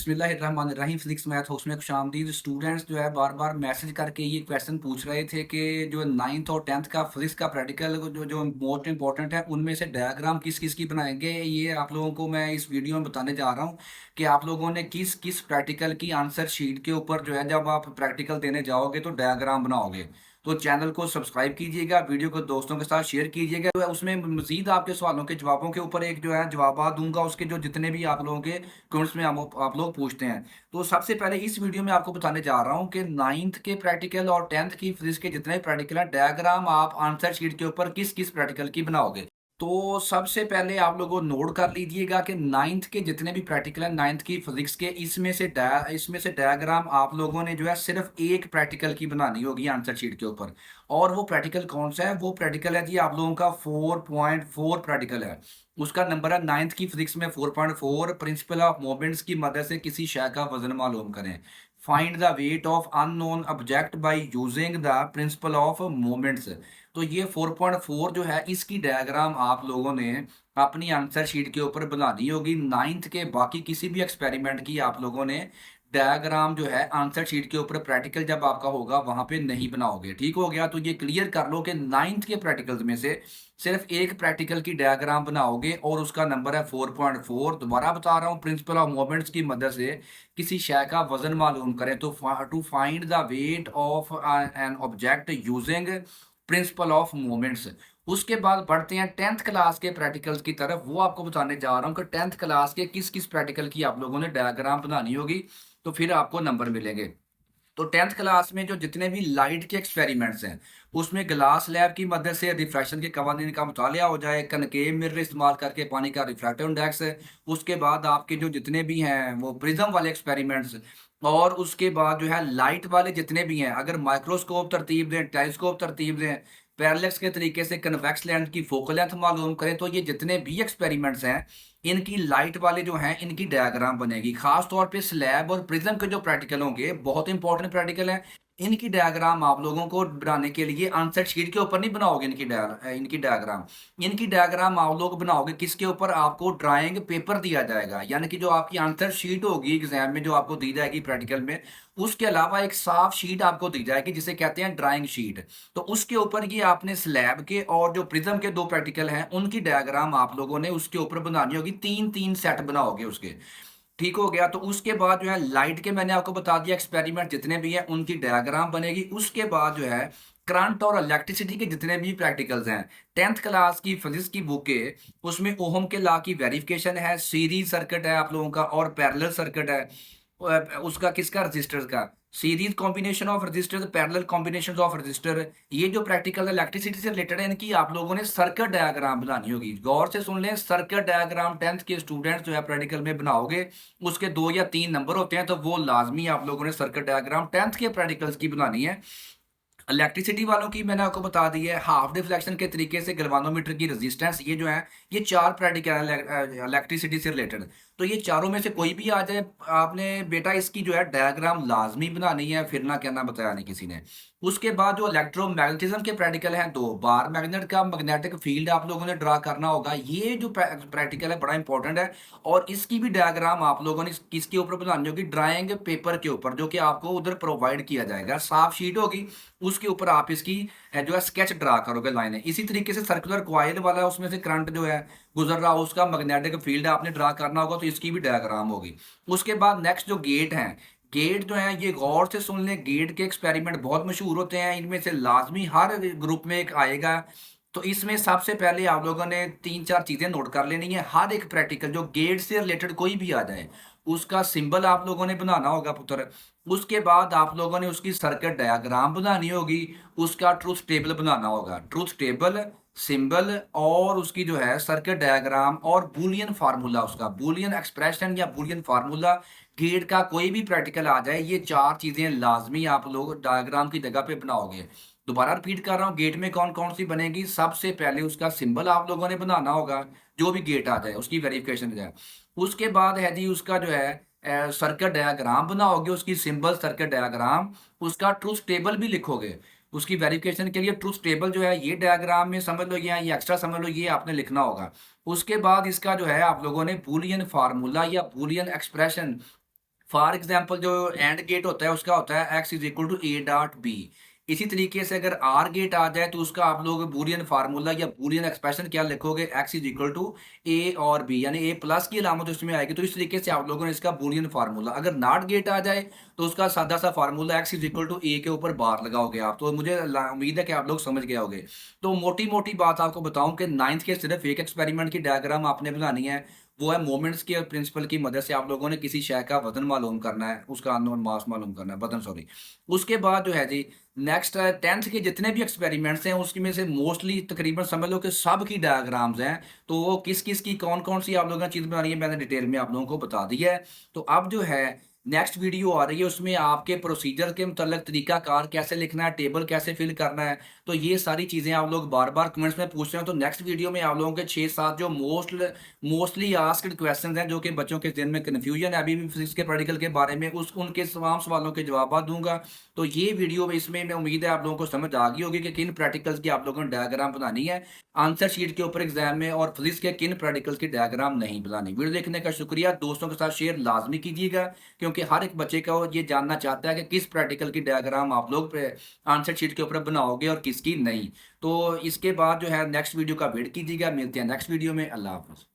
बिस्मिल्लाहिर्रहमानिर्रहीम physics math house में खुशामदीद। Students जो है बार-बार मैसेज करके ये क्वेश्चन पूछ रहे थे कि जो 9th और 10th का फिज़िक्स का प्रैक्टिकल जो जो मोस्ट इम्पोर्टेंट है, उनमें से डायग्राम किस-किस की बनाएँगे, ये आप लोगों को मैं इस वीडियो में बताने जा रहा हूँ कि आप लोगों ने किस-किस प्रैक्टिकल की आंसर शीट के ऊपर जो है जब आप प्रैक्टिकल देने जाओगे तो डायग्राम बनाओगे। तो चैनल को सब्सक्राइब कीजिएगा, वीडियो को दोस्तों के साथ शेयर कीजिएगा। तो उसमें मज़ीद आपके सवालों के जवाबों के ऊपर एक जो है जवाबात दूँगा, उसके जो जितने भी आप लोगों के कमेंट्स में आप लोग पूछते हैं। तो सबसे पहले इस वीडियो में आपको बताने जा रहा हूँ कि 9th के प्रैक्टिकल और 10th की फिज़िक्स के जितने भी प्रैक्टिकल हैं, डायग्राम आप आंसर शीट के ऊपर किस-किस प्रैक्टिकल की बनाओगे। तो सबसे पहले आप लोगों नोट कर लीजिएगा कि 9th के जितने भी प्रैक्टिकल हैं, 9th की फिज़िक्स के, इसमें से डायग्राम आप लोगों ने जो है सिर्फ़ एक प्रैक्टिकल की बनानी होगी आंसर शीट के ऊपर। और वो प्रैक्टिकल कौन-सा है? वो प्रैक्टिकल है जी आप लोगों का 4.4 प्रैक्टिकल है। उसका नंबर है 9th की फिज़िक्स में 4.4। प्रिंसिपल ऑफ मोमेंट्स की मदद से किसी शय का वज़न मालूम करें। Find the weight of unknown object by using the principal of moments. तो ये 4.4 जो है, इसकी डायग्राम आप लोगों ने अपनी आंसर शीट के ऊपर बनानी होगी। 9th के बाकी किसी भी एक्सपेरिमेंट की आप लोगों ने डायग्राम जो है आंसर शीट के ऊपर प्रैक्टिकल जब आपका होगा वहां पे नहीं बनाओगे। ठीक हो गया? तो ये क्लियर कर लो कि 9th के प्रैक्टिकल्स में से सिर्फ एक प्रैक्टिकल की डायग्राम बनाओगे और उसका नंबर है 4.4। दोबारा बता रहा हूँ, प्रिंसिपल ऑफ मोमेंट्स की मदद से किसी शय का वजन मालूम करें। तो to find the weight of an object using principle of moments. उसके बाद बढ़ते हैं 10th क्लास के प्रैक्टिकल्स की तरफ। वो आपको बताने जा रहा हूँ कि 10th क्लास के किस किस प्रैक्टिकल की आप लोगों ने डायग्राम बनानी होगी, तो फिर आपको नंबर मिलेंगे। तो 10th क्लास में जो जितने भी लाइट के एक्सपेरिमेंट्स हैं, उसमें ग्लास लैब की मदद से रिफ्रैक्शन के कवानीन का मुतालिया हो जाए, कनकेव मिरर इस्तेमाल करके पानी का रिफ्रैक्टिव इंडेक्स है। उसके बाद आपके जो जितने भी हैं वो प्रिज्म वाले एक्सपेरिमेंट्स, और उसके बाद जो है लाइट वाले जितने भी हैं, अगर माइक्रोस्कोप तरतीब दें, टेलीस्कोप तरतीब दें, पैरेलक्स के तरीके से कन्वेक्स लेंस की फोकल लेंथ मालूम करें, तो ये जितने भी एक्सपेरिमेंट्स हैं, इनकी लाइट वाले जो हैं, इनकी डायग्राम बनेगी। खास तौर पे स्लैब और प्रिज्म के जो प्रैक्टिकल होंगे, बहुत इंपॉर्टेंट प्रैक्टिकल हैं। इनकी डायग्राम आप लोगों को बनाने के लिए आंसर शीट के ऊपर नहीं बनाओगे। इनकी डायग्राम आप लोग बनाओगे किसके ऊपर? आपको ड्राइंग पेपर दिया जाएगा, यानी कि जो आपकी आंसर शीट होगी एग्जाम में जो आपको दी जाएगी प्रैक्टिकल में, उसके अलावा एक साफ शीट आपको दी जाएगी जिसे कहते हैं ड्राइंग शीट। तो उसके ऊपर ये आपने स्लैब के और जो प्रिज्म के दो प्रैक्टिकल हैं, उनकी डायग्राम आप लोगों ने उसके ऊपर बनानी होगी। 3-3 सेट बनाओगे उसके। ठीक हो गया? तो उसके बाद जो है लाइट के मैंने आपको बता दिया एक्सपेरिमेंट जितने भी हैं, उनकी डायग्राम बनेगी। उसके बाद जो है करंट और इलेक्ट्रिसिटी के जितने भी प्रैक्टिकल्स हैं, 10th क्लास की फिजिक्स की बुक है, उसमें ओहम के लॉ की वेरिफिकेशन है, सीरीज सर्किट है आप लोगों का, और पैरेलल सर्किट है। उसका किसका? रजिस्टर्स का। Series combination of register, parallel combination of register. ये जो प्रैक्टिकल इलेक्ट्रिसिटी से रिलेटेड है, इनकी आप लोगों ने सर्किट डायग्राम बनानी होगी। गौर से सुन लें, सर्किट डायग्राम 10th के स्टूडेंट्स जो है प्रैक्टिकल में बनाओगे, उसके 2 या 3 नंबर होते हैं, तो वो लाजमी आप लोगों ने सर्किट डायग्राम 10th के प्रैक्टिकल्स की बनानी है। इलेक्ट्रिसिटी वालों की मैंने आपको बता दी है, हाफ डिफ्लेक्शन के तरीके से गैल्वानोमीटर की रेजिस्टेंस। ये जो है, ये 4 प्रैक्टिकल है इलेक्ट्रिसिटी से रिलेटेड। तो ये चारों में से कोई भी आ जाए, आपने बेटा इसकी जो है डायग्राम लाजमी बनानी है, फिर ना कहना बताया नहीं किसी ने। उसके बाद जो इलेक्ट्रोमैग्नेटिज्म के प्रैक्टिकल हैं, 2 बार मैग्नेट का मैग्नेटिक फील्ड आप लोगों ने ड्रा करना होगा। ये जो प्रैक्टिकल है बड़ा इंपॉर्टेंट है, और इसकी भी डायग्राम आप लोगों ने किसके ऊपर बनानी होगी? ड्राइंग पेपर के ऊपर, जो कि आपको उधर प्रोवाइड किया जाएगा। साफ शीट होगी, उसके ऊपर आप इसकी जो है स्केच ड्रा करोगे लाइनें। इसी तरीके से सर्कुलर कॉइल वाला, उसमें से करंट जो है गुजर रहा हो, उसका मैग्नेटिक फील्ड आपने ड्रा करना होगा, तो इसकी भी डायग्राम होगी। उसके बाद नेक्स्ट जो गेट हैं, गेट जो है ये गौर से सुन लें, गेट के एक्सपेरिमेंट बहुत मशहूर होते हैं। इनमें से लाजमी हर ग्रुप में एक आएगा। तो इसमें सबसे पहले आप लोगों ने 3-4 चीजें नोट कर लेनी है। हर एक प्रैक्टिकल जो गेट से रिलेटेड कोई भी आ जाए, उसका सिंबल आप लोगों ने बनाना होगा पुत्र। उसके बाद आप लोगों ने उसकी सर्किट डायग्राम बनानी होगी, उसका ट्रूथ टेबल बनाना होगा। ट्रूथ टेबल, सिंबल, और उसकी जो है सर्किट डायग्राम, और बूलियन फार्मूला, उसका बूलियन एक्सप्रेशन या बूलियन फार्मूला। गेट का कोई भी प्रैक्टिकल आ जाए, ये 4 चीजें लाजमी आप लोग डायग्राम की जगह पे बनाओगे। दोबारा रिपीट कर रहा हूँ, गेट में कौन कौन सी बनेगी? सबसे पहले उसका सिंबल आप लोगों ने बनाना होगा, जो भी गेट आ जाए उसकी वेरिफिकेशन हो जाए। उसके बाद है जी उसका जो है सर्किट डायग्राम बनाओगे, उसकी सिंबल, सर्किट डायग्राम, उसका ट्रूथ टेबल भी लिखोगे। उसकी वेरिफिकेशन के लिए ट्रूथ टेबल जो है, ये डायग्राम में समझ लो, ये एक्स्ट्रा समझ लो, ये आपने लिखना होगा। उसके बाद इसका जो है आप लोगों ने बूलियन फार्मूला या बूलियन एक्सप्रेशन फॉर एग्जाम्पल जो एंड गेट होता है उसका होता है X is equal to A dot B. इसी तरीके से अगर आर गेट आ जाए तो उसका आप लोग बूलियन फार्मूला या बूलियन एक्सप्रेशन क्या लिखोगे, एक्स इज इक्वल टू ए और बी, यानी ए प्लस की अलामत उसमें आएगी। तो इस तरीके से आप लोगों ने इसका बूलियन फार्मूला, अगर नॉट गेट आ जाए तो उसका सादा सा formula X is equal to A के ऊपर बार लगाओगे आप। तो मुझे उम्मीद है कि आप लोग समझ गए होगे। तो मोटी मोटी बात आपको बताऊं कि नाइन्थ के सिर्फ एक एक्सपेरिमेंट की डायग्राम आपने बनानी है, वो है मोमेंट्स के प्रिंसिपल की मदद से आप लोगों ने किसी शय का वजन मालूम करना है, उसका अननोन मास मालूम करना है, वजन सॉरी। उसके बाद जो है जी नेक्स्ट 10th के जितने भी एक्सपेरिमेंट्स हैं उसमें से मोस्टली तकरीबन समझ लो कि सब की डायग्राम्स हैं। तो वो किस किस की कौन कौन सी आप लोगों ने चीज़ बनानी है मैंने डिटेल में आप लोगों को बता दिया है। तो अब जो है नेक्स्ट वीडियो आ रही है, उसमें आपके प्रोसीजर के मतलब तरीकाकार कैसे लिखना है, टेबल कैसे फिल करना है, तो ये सारी चीज़ें आप लोग बार बार कमेंट्स में पूछ रहे हो। तो नेक्स्ट वीडियो में आप लोगों के 6-7 जो मोस्टली आस्क्ड क्वेश्चंस हैं, जो कि बच्चों के ज़हन में कन्फ्यूजन है अभी भी फिजिक्स के प्रैक्टिकल के बारे में, उस उनके तमाम सवालों के जवाब दूंगा। तो ये वीडियो इसमें मैं उम्मीद है आप लोगों को समझ आ गई होगी कि किन प्रैक्टिकल्स की आप लोगों ने डायग्राम बनानी है आंसर शीट के ऊपर एग्जाम में, और फिजिक्स के किन प्रैक्टिकल्स की डायग्राम नहीं बनानी। वीडियो देखने का शुक्रिया, दोस्तों के साथ शेयर लाजमी कीजिएगा, क्योंकि हर एक बच्चे का ये जानना चाहता है कि किस प्रैक्टिकल की डायग्राम आप लोग आंसर शीट के ऊपर बनाओगे और किसकी नहीं। तो इसके बाद जो है नेक्स्ट वीडियो का वेट कीजिएगा। मिलते हैं नेक्स्ट वीडियो में। अल्लाह हाफ़िज़।